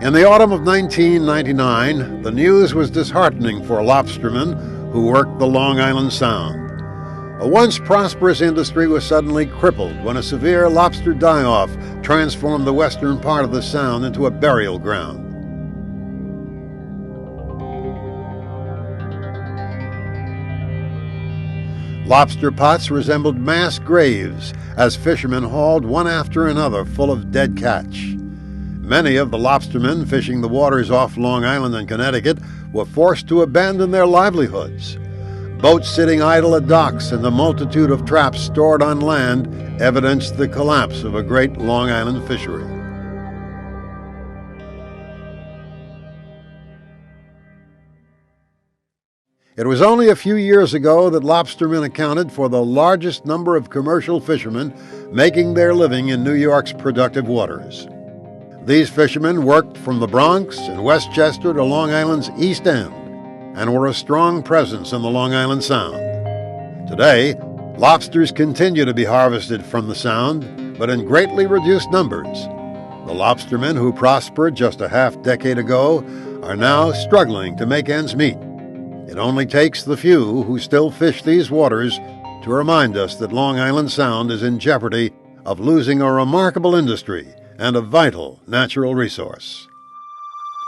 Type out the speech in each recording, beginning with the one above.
In the autumn of 1999, the news was disheartening for lobstermen who worked the Long Island Sound. A once prosperous industry was suddenly crippled when a severe lobster die-off transformed the western part of the Sound into a burial ground. Lobster pots resembled mass graves as fishermen hauled one after another full of dead catch. Many of the lobstermen fishing the waters off Long Island and Connecticut were forced to abandon their livelihoods. Boats sitting idle at docks and the multitude of traps stored on land evidenced the collapse of a great Long Island fishery. It was only a few years ago that lobstermen accounted for the largest number of commercial fishermen making their living in New York's productive waters. These fishermen worked from the Bronx and Westchester to Long Island's East End and were a strong presence in the Long Island Sound. Today, lobsters continue to be harvested from the Sound, but in greatly reduced numbers. The lobstermen who prospered just a half-decade ago are now struggling to make ends meet. It only takes the few who still fish these waters to remind us that Long Island Sound is in jeopardy of losing a remarkable industry and a vital natural resource.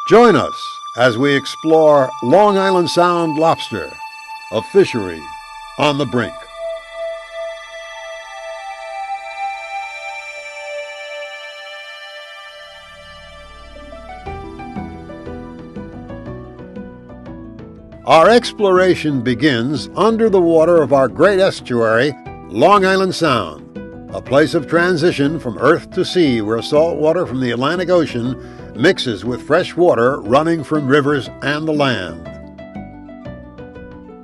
Join us as we explore Long Island Sound lobster, a fishery on the brink. Our exploration begins under the water of our great estuary, Long Island Sound, a place of transition from earth to sea where salt water from the Atlantic Ocean mixes with fresh water running from rivers and the land.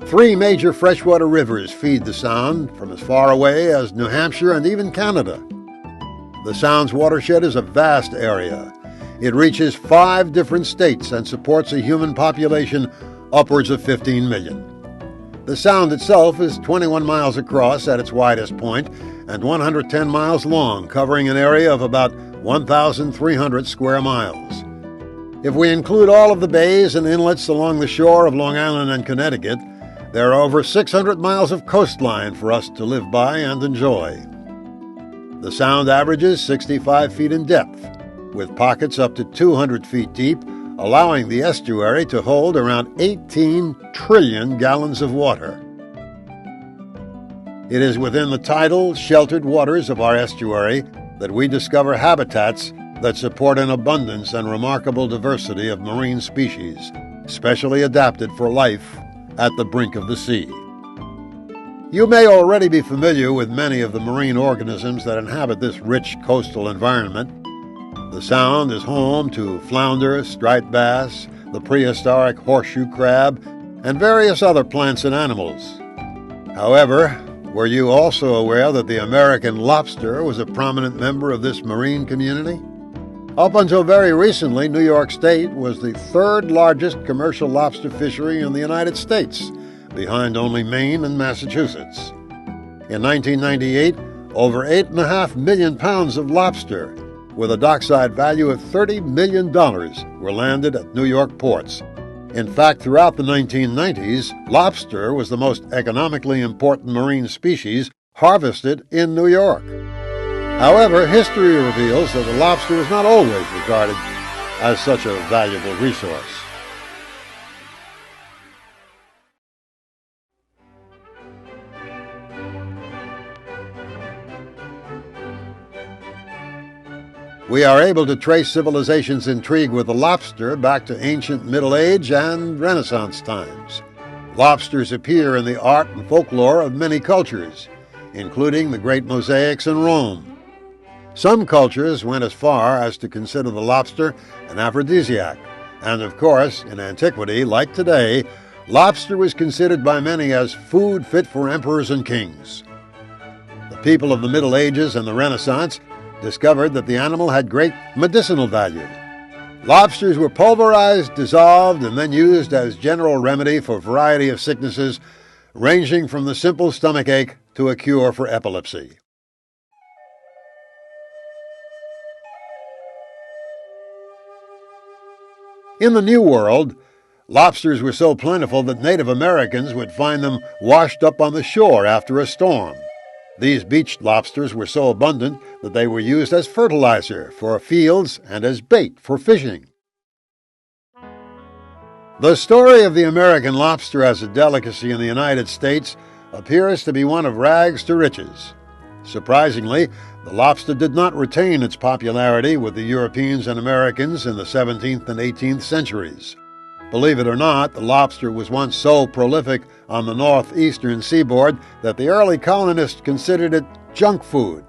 3 major freshwater rivers feed the Sound from as far away as New Hampshire and even Canada. The Sound's watershed is a vast area. It reaches 5 different states and supports a human population upwards of 15 million. The Sound itself is 21 miles across at its widest point and 110 miles long, covering an area of about 1,300 square miles. If we include all of the bays and inlets along the shore of Long Island and Connecticut, there are over 600 miles of coastline for us to live by and enjoy. The Sound averages 65 feet in depth, with pockets up to 200 feet deep, allowing the estuary to hold around 18 trillion gallons of water. It is within the tidal, sheltered waters of our estuary that we discover habitats that support an abundance and remarkable diversity of marine species, specially adapted for life at the brink of the sea. You may already be familiar with many of the marine organisms that inhabit this rich coastal environment. The Sound is home to flounder, striped bass, the prehistoric horseshoe crab, and various other plants and animals. However, were you also aware that the American lobster was a prominent member of this marine community? Up until very recently, New York State was the 3rd largest commercial lobster fishery in the United States, behind only Maine and Massachusetts. In 1998, over 8.5 million pounds of lobster, with a dockside value of $30 million, were landed at New York ports. In fact, throughout the 1990s, lobster was the most economically important marine species harvested in New York. However, history reveals that the lobster was not always regarded as such a valuable resource. We are able to trace civilization's intrigue with the lobster back to ancient Middle Age and Renaissance times. Lobsters appear in the art and folklore of many cultures, including the great mosaics in Rome. Some cultures went as far as to consider the lobster an aphrodisiac, and of course, in antiquity, like today, lobster was considered by many as food fit for emperors and kings. The people of the Middle Ages and the Renaissance discovered that the animal had great medicinal value. Lobsters were pulverized, dissolved, and then used as general remedy for a variety of sicknesses, ranging from the simple stomachache to a cure for epilepsy. In the New World, lobsters were so plentiful that Native Americans would find them washed up on the shore after a storm. These beached lobsters were so abundant that they were used as fertilizer for fields and as bait for fishing. The story of the American lobster as a delicacy in the United States appears to be one of rags to riches. Surprisingly, the lobster did not retain its popularity with the Europeans and Americans in the 17th and 18th centuries. Believe it or not, the lobster was once so prolific on the northeastern seaboard that the early colonists considered it junk food.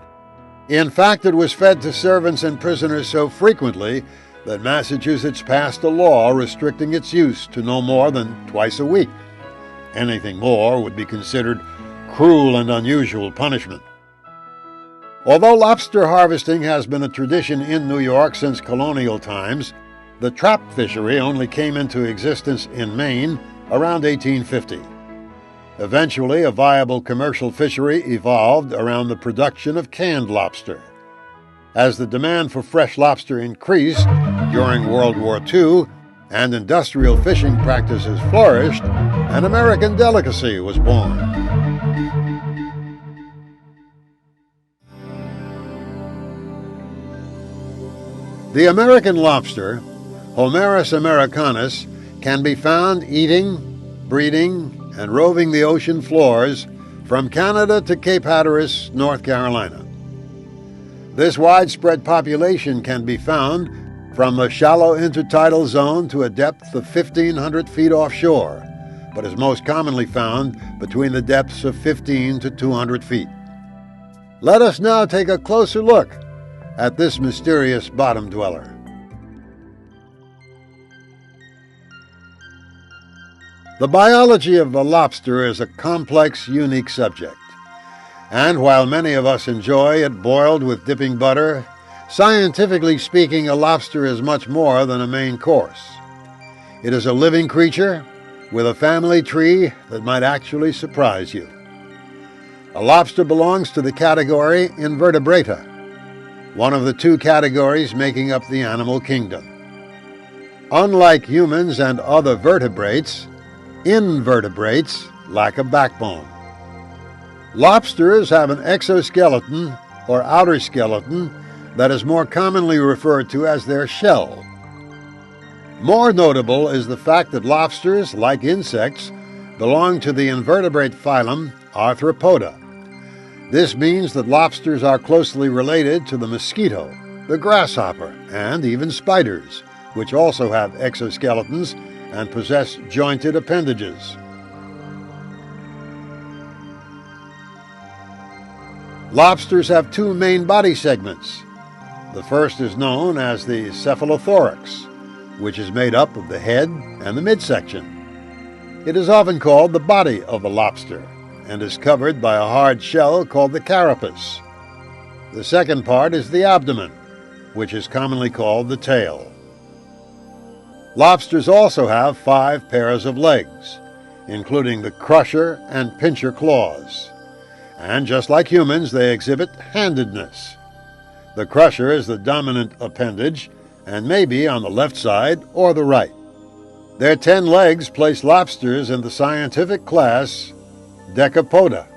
In fact, it was fed to servants and prisoners so frequently that Massachusetts passed a law restricting its use to no more than twice a week. Anything more would be considered cruel and unusual punishment. Although lobster harvesting has been a tradition in New York since colonial times, the trap fishery only came into existence in Maine around 1850. Eventually, a viable commercial fishery evolved around the production of canned lobster. As the demand for fresh lobster increased during World War II and industrial fishing practices flourished, an American delicacy was born. The American lobster, Homerus americanus, can be found eating, breeding, and roving the ocean floors from Canada to Cape Hatteras, North Carolina. This widespread population can be found from the shallow intertidal zone to a depth of 1,500 feet offshore, but is most commonly found between the depths of 15 to 200 feet. Let us now take a closer look at this mysterious bottom dweller. The biology of the lobster is a complex, unique subject. And while many of us enjoy it boiled with dipping butter, scientifically speaking, a lobster is much more than a main course. It is a living creature with a family tree that might actually surprise you. A lobster belongs to the category Invertebrata, one of the two categories making up the animal kingdom. Unlike humans and other vertebrates, invertebrates lack a backbone. Lobsters have an exoskeleton or outer skeleton that is more commonly referred to as their shell. More notable is the fact that lobsters, like insects, belong to the invertebrate phylum Arthropoda. This means that lobsters are closely related to the mosquito, the grasshopper, and even spiders, which also have exoskeletons and possess jointed appendages. Lobsters have two main body segments. The first is known as the cephalothorax, which is made up of the head and the midsection. It is often called the body of the lobster and is covered by a hard shell called the carapace. The second part is the abdomen, which is commonly called the tail. Lobsters also have 5 pairs of legs, including the crusher and pincher claws. And just like humans, they exhibit handedness. The crusher is the dominant appendage and may be on the left side or the right. Their 10 legs place lobsters in the scientific class Decapoda.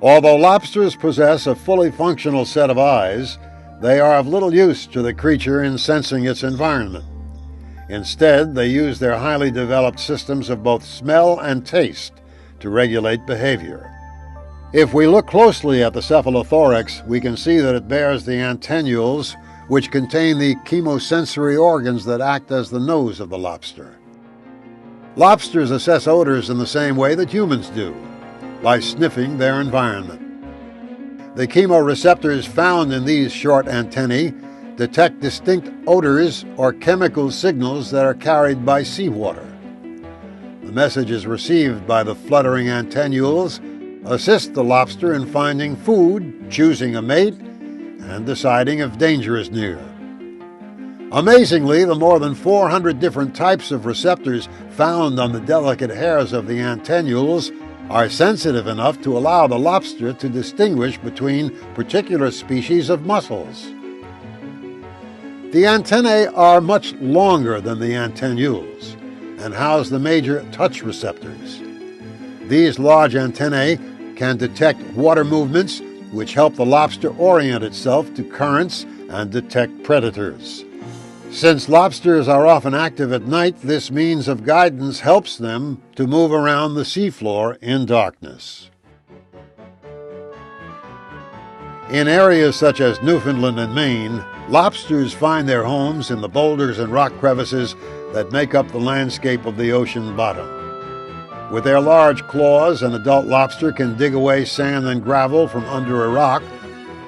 Although lobsters possess a fully functional set of eyes, they are of little use to the creature in sensing its environment. Instead, they use their highly developed systems of both smell and taste to regulate behavior. If we look closely at the cephalothorax, we can see that it bears the antennules, which contain the chemosensory organs that act as the nose of the lobster. Lobsters assess odors in the same way that humans do, by sniffing their environment. The chemoreceptors found in these short antennae detect distinct odors or chemical signals that are carried by seawater. The messages received by the fluttering antennules assist the lobster in finding food, choosing a mate, and deciding if danger is near. Amazingly, the more than 400 different types of receptors found on the delicate hairs of the antennules are sensitive enough to allow the lobster to distinguish between particular species of mussels. The antennae are much longer than the antennules and house the major touch receptors. These large antennae can detect water movements, which help the lobster orient itself to currents and detect predators. Since lobsters are often active at night, this means of guidance helps them to move around the seafloor in darkness. In areas such as Newfoundland and Maine, lobsters find their homes in the boulders and rock crevices that make up the landscape of the ocean bottom. With their large claws, an adult lobster can dig away sand and gravel from under a rock,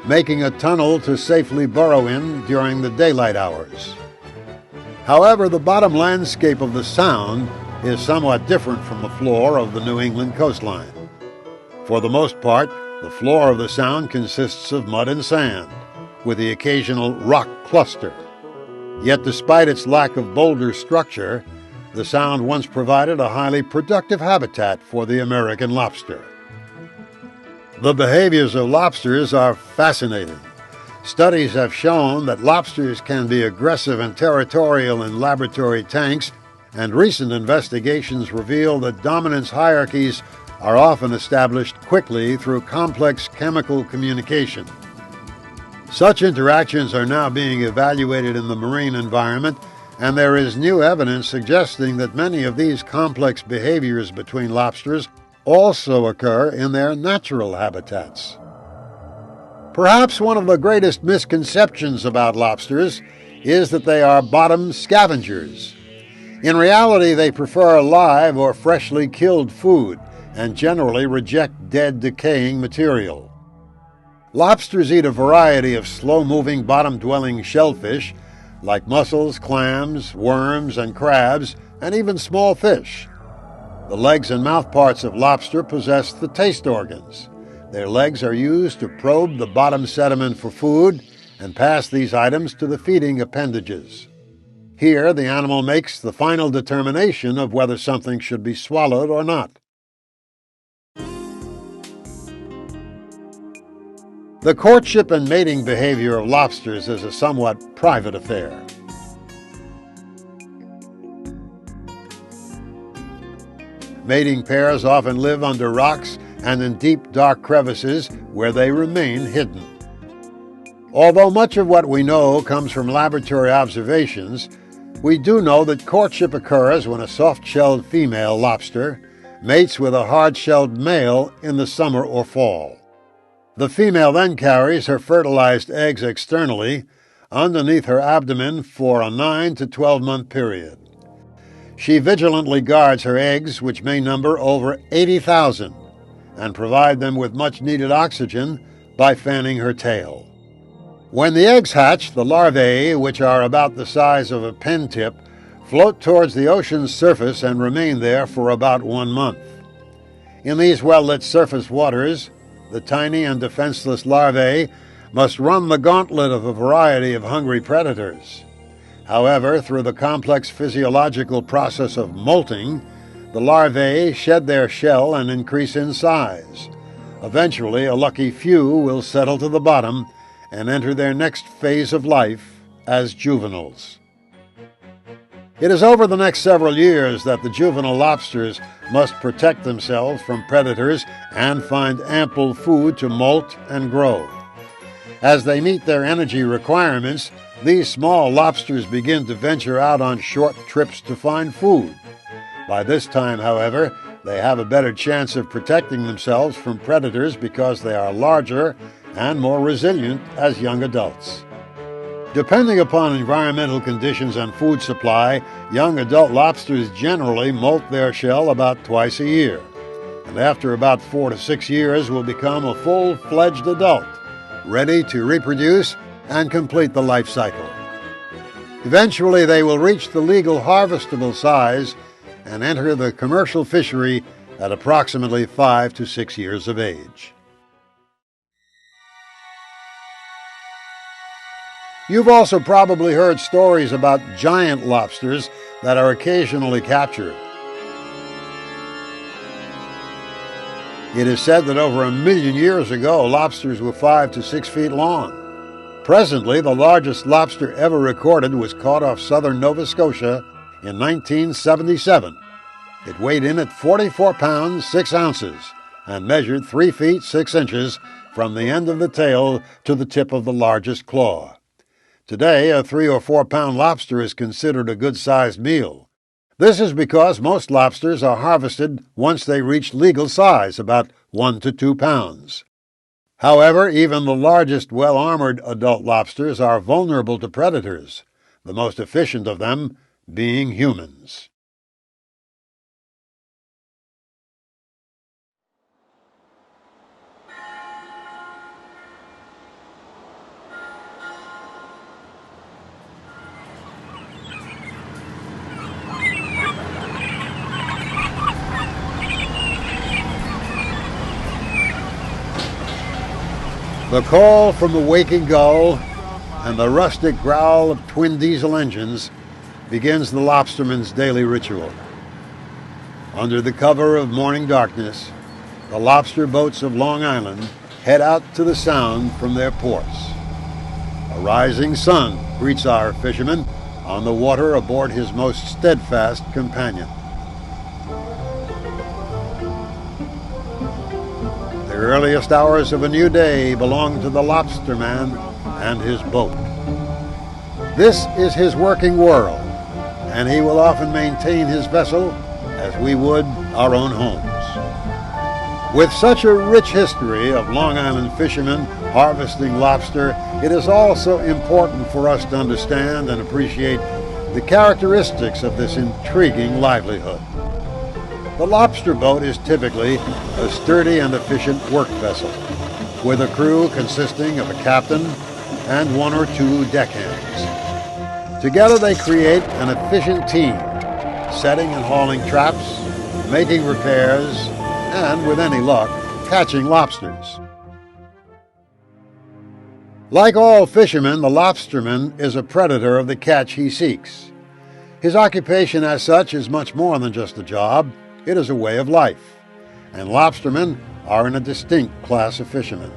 making a tunnel to safely burrow in during the daylight hours. However, the bottom landscape of the Sound is somewhat different from the floor of the New England coastline. For the most part, the floor of the Sound consists of mud and sand, with the occasional rock cluster. Yet despite its lack of boulder structure, the Sound once provided a highly productive habitat for the American lobster. The behaviors of lobsters are fascinating. Studies have shown that lobsters can be aggressive and territorial in laboratory tanks, and recent investigations reveal that dominance hierarchies are often established quickly through complex chemical communication. Such interactions are now being evaluated in the marine environment, and there is new evidence suggesting that many of these complex behaviors between lobsters also occur in their natural habitats. Perhaps one of the greatest misconceptions about lobsters is that they are bottom scavengers. In reality, they prefer live or freshly killed food and generally reject dead, decaying material. Lobsters eat a variety of slow-moving, bottom-dwelling shellfish, like mussels, clams, worms, and crabs, and even small fish. The legs and mouthparts of lobster possess the taste organs. Their legs are used to probe the bottom sediment for food and pass these items to the feeding appendages. Here, the animal makes the final determination of whether something should be swallowed or not. The courtship and mating behavior of lobsters is a somewhat private affair. Mating pairs often live under rocks and in deep, dark crevices where they remain hidden. Although much of what we know comes from laboratory observations, we do know that courtship occurs when a soft-shelled female lobster mates with a hard-shelled male in the summer or fall. The female then carries her fertilized eggs externally underneath her abdomen for a 9 to 12-month period. She vigilantly guards her eggs, which may number over 80,000, and provide them with much-needed oxygen by fanning her tail. When the eggs hatch, the larvae, which are about the size of a pen tip, float towards the ocean's surface and remain there for about 1 month. In these well-lit surface waters, the tiny and defenseless larvae must run the gauntlet of a variety of hungry predators. However, through the complex physiological process of molting, the larvae shed their shell and increase in size. Eventually, a lucky few will settle to the bottom and enter their next phase of life as juveniles. It is over the next several years that the juvenile lobsters must protect themselves from predators and find ample food to molt and grow. As they meet their energy requirements, these small lobsters begin to venture out on short trips to find food. By this time, however, they have a better chance of protecting themselves from predators because they are larger and more resilient as young adults. Depending upon environmental conditions and food supply, young adult lobsters generally molt their shell about twice a year, and after about 4 to 6 years will become a full-fledged adult, ready to reproduce and complete the life cycle. Eventually, they will reach the legal harvestable size and enter the commercial fishery at approximately 5 to 6 years of age. You've also probably heard stories about giant lobsters that are occasionally captured. It is said that over 1,000,000 years ago, lobsters were 5 to 6 feet long. Presently, the largest lobster ever recorded was caught off southern Nova Scotia in 1977. It weighed in at 44 pounds, 6 ounces, and measured 3 feet, 6 inches from the end of the tail to the tip of the largest claw. Today, a 3 or 4 pound lobster is considered a good-sized meal. This is because most lobsters are harvested once they reach legal size, about 1 to 2 pounds. However, even the largest well-armored adult lobsters are vulnerable to predators, the most efficient of them being humans. The call from the waking gull and the rustic growl of twin diesel engines begins the lobsterman's daily ritual. Under the cover of morning darkness, the lobster boats of Long Island head out to the sound from their ports. A rising sun greets our fisherman on the water aboard his most steadfast companion. The earliest hours of a new day belong to the lobsterman and his boat. This is his working world, and he will often maintain his vessel as we would our own homes. With such a rich history of Long Island fishermen harvesting lobster, it is also important for us to understand and appreciate the characteristics of this intriguing livelihood. The lobster boat is typically a sturdy and efficient work vessel, with a crew consisting of a captain and 1 or 2 deckhands. Together they create an efficient team, setting and hauling traps, making repairs, and, with any luck, catching lobsters. Like all fishermen, the lobsterman is a predator of the catch he seeks. His occupation as such is much more than just a job. It is a way of life, and lobstermen are in a distinct class of fishermen.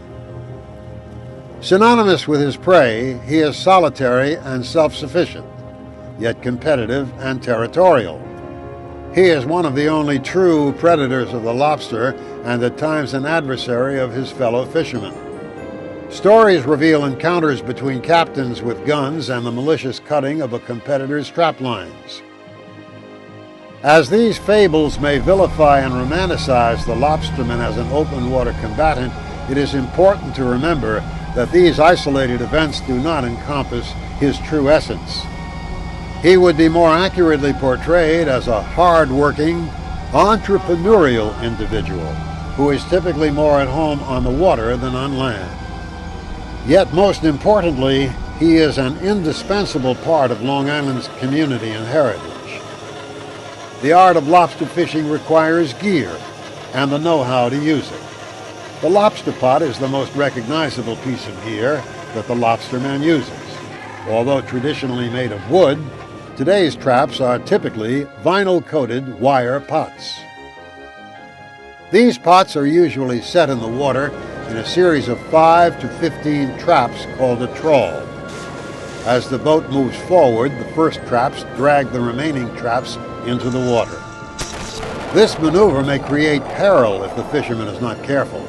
Synonymous with his prey, he is solitary and self-sufficient, yet competitive and territorial. He is one of the only true predators of the lobster and at times an adversary of his fellow fishermen. Stories reveal encounters between captains with guns and the malicious cutting of a competitor's trap lines. As these fables may vilify and romanticize the lobsterman as an open water combatant, it is important to remember that these isolated events do not encompass his true essence. He would be more accurately portrayed as a hard-working, entrepreneurial individual who is typically more at home on the water than on land. Yet most importantly, he is an indispensable part of Long Island's community and heritage. The art of lobster fishing requires gear and the know-how to use it. The lobster pot is the most recognizable piece of gear that the lobsterman uses. Although traditionally made of wood, today's traps are typically vinyl-coated wire pots. These pots are usually set in the water in a series of 5 to 15 traps called a trawl. As the boat moves forward, the first traps drag the remaining traps into the water. This maneuver may create peril if the fisherman is not careful.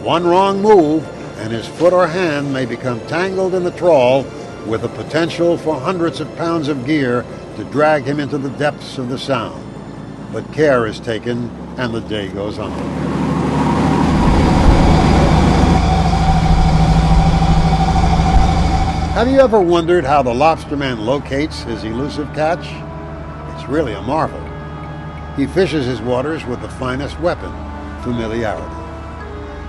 One wrong move and his foot or hand may become tangled in the trawl, with the potential for hundreds of pounds of gear to drag him into the depths of the Sound. But care is taken and the day goes on. Have you ever wondered how the lobsterman locates his elusive catch? It's really a marvel. He fishes his waters with the finest weapon, familiarity.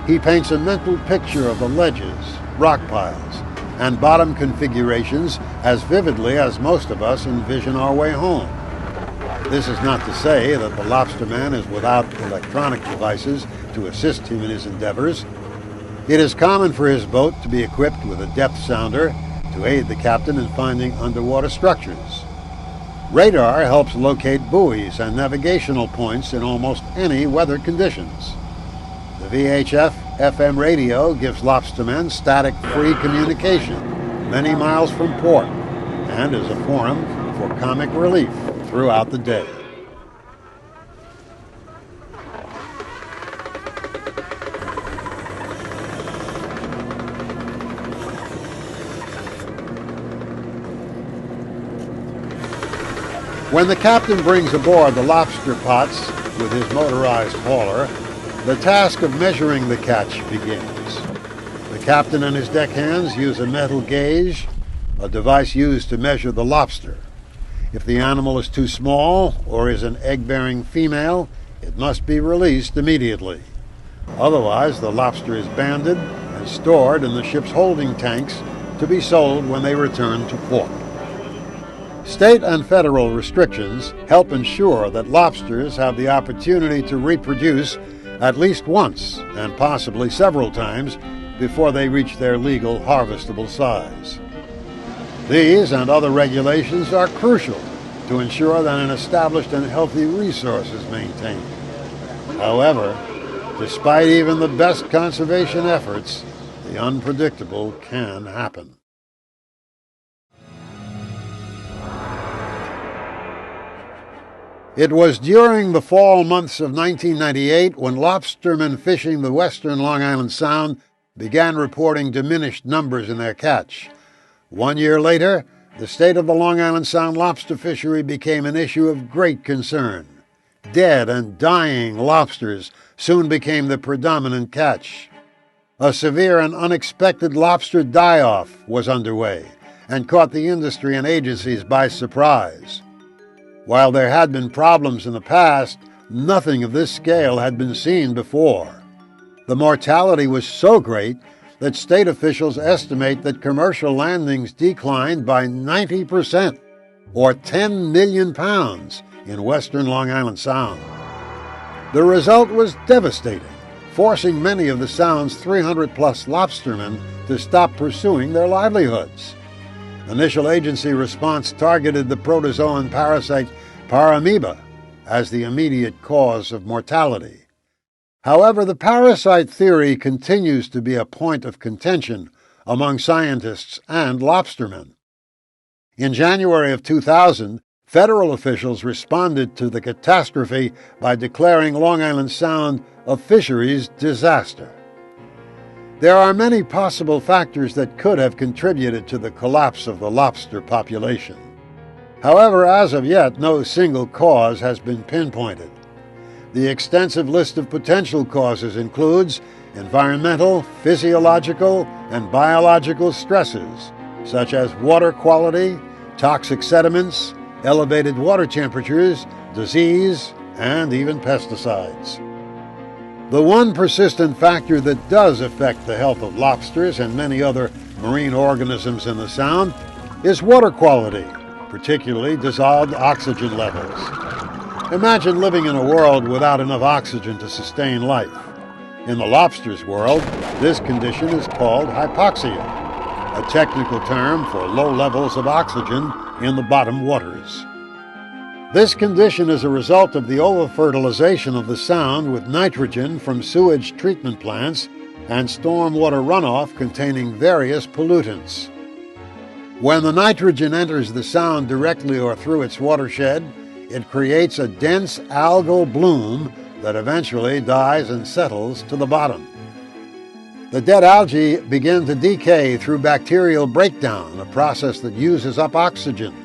He paints a mental picture of the ledges, rock piles, and bottom configurations as vividly as most of us envision our way home. This is not to say that the lobsterman is without electronic devices to assist him in his endeavors. It is common for his boat to be equipped with a depth sounder to aid the captain in finding underwater structures. Radar helps locate buoys and navigational points in almost any weather conditions. The VHF FM radio gives lobstermen static-free communication many miles from port and is a forum for comic relief throughout the day. When the captain brings aboard the lobster pots with his motorized hauler, the task of measuring the catch begins. The captain and his deckhands use a metal gauge, a device used to measure the lobster. If the animal is too small or is an egg-bearing female, it must be released immediately. Otherwise, the lobster is banded and stored in the ship's holding tanks to be sold when they return to port. State and federal restrictions help ensure that lobsters have the opportunity to reproduce at least once and possibly several times before they reach their legal harvestable size. These and other regulations are crucial to ensure that an established and healthy resource is maintained. However, despite even the best conservation efforts, the unpredictable can happen. It was during the fall months of 1998 when lobstermen fishing the western Long Island Sound began reporting diminished numbers in their catch. 1 year later, the state of the Long Island Sound lobster fishery became an issue of great concern. Dead and dying lobsters soon became the predominant catch. A severe and unexpected lobster die-off was underway and caught the industry and agencies by surprise. While there had been problems in the past, nothing of this scale had been seen before. The mortality was so great that state officials estimate that commercial landings declined by 90%, or 10 million pounds, in western Long Island Sound. The result was devastating, forcing many of the Sound's 300-plus lobstermen to stop pursuing their livelihoods. Initial agency response targeted the protozoan parasite Paramoeba as the immediate cause of mortality. However, the parasite theory continues to be a point of contention among scientists and lobstermen. In January of 2000, federal officials responded to the catastrophe by declaring Long Island Sound a fisheries disaster. There are many possible factors that could have contributed to the collapse of the lobster population. However, as of yet, no single cause has been pinpointed. The extensive list of potential causes includes environmental, physiological, and biological stresses, such as water quality, toxic sediments, elevated water temperatures, disease, and even pesticides. The one persistent factor that does affect the health of lobsters and many other marine organisms in the Sound is water quality, particularly dissolved oxygen levels. Imagine living in a world without enough oxygen to sustain life. In the lobster's world, this condition is called hypoxia, a technical term for low levels of oxygen in the bottom waters. This condition is a result of the over-fertilization of the Sound with nitrogen from sewage treatment plants and stormwater runoff containing various pollutants. When the nitrogen enters the Sound directly or through its watershed, it creates a dense algal bloom that eventually dies and settles to the bottom. The dead algae begin to decay through bacterial breakdown, a process that uses up oxygen.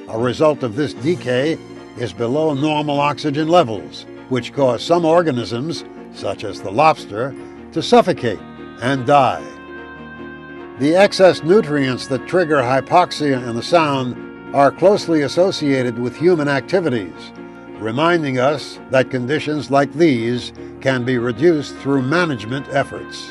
A result of this decay is below normal oxygen levels, which cause some organisms, such as the lobster, to suffocate and die. The excess nutrients that trigger hypoxia in the Sound are closely associated with human activities, reminding us that conditions like these can be reduced through management efforts.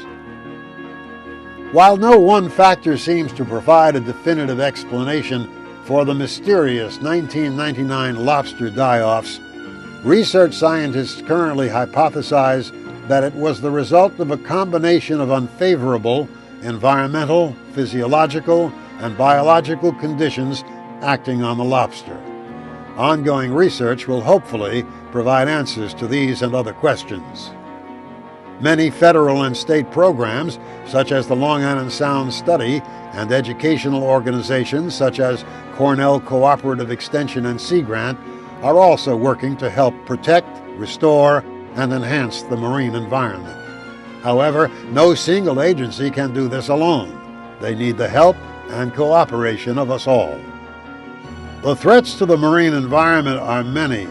While no one factor seems to provide a definitive explanation for the mysterious 1999 lobster die-offs, research scientists currently hypothesize that it was the result of a combination of unfavorable environmental, physiological, and biological conditions acting on the lobster. Ongoing research will hopefully provide answers to these and other questions. Many federal and state programs, such as the Long Island Sound Study, and educational organizations such as Cornell Cooperative Extension and Sea Grant, are also working to help protect, restore, and enhance the marine environment. However, no single agency can do this alone. They need the help and cooperation of us all. The threats to the marine environment are many,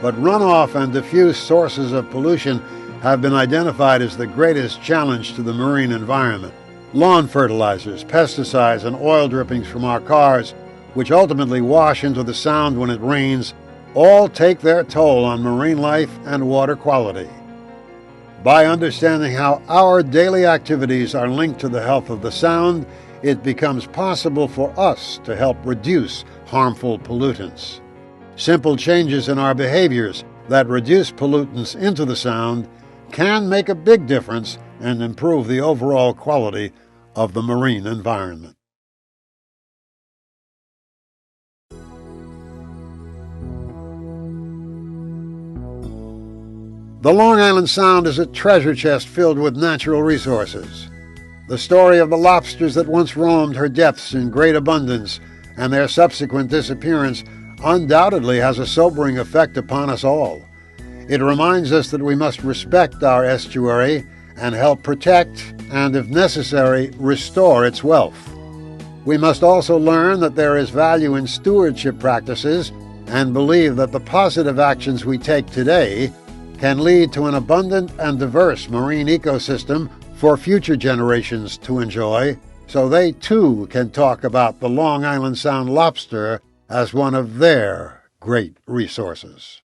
but runoff and diffuse sources of pollution have been identified as the greatest challenge to the marine environment. Lawn fertilizers, pesticides, and oil drippings from our cars, which ultimately wash into the Sound when it rains, all take their toll on marine life and water quality. By understanding how our daily activities are linked to the health of the Sound, it becomes possible for us to help reduce harmful pollutants. Simple changes in our behaviors that reduce pollutants into the Sound can make a big difference and improve the overall quality of the marine environment. The Long Island Sound is a treasure chest filled with natural resources. The story of the lobsters that once roamed her depths in great abundance and their subsequent disappearance undoubtedly has a sobering effect upon us all. It reminds us that we must respect our estuary and help protect and, if necessary, restore its wealth. We must also learn that there is value in stewardship practices and believe that the positive actions we take today can lead to an abundant and diverse marine ecosystem for future generations to enjoy, so they too can talk about the Long Island Sound lobster as one of their great resources.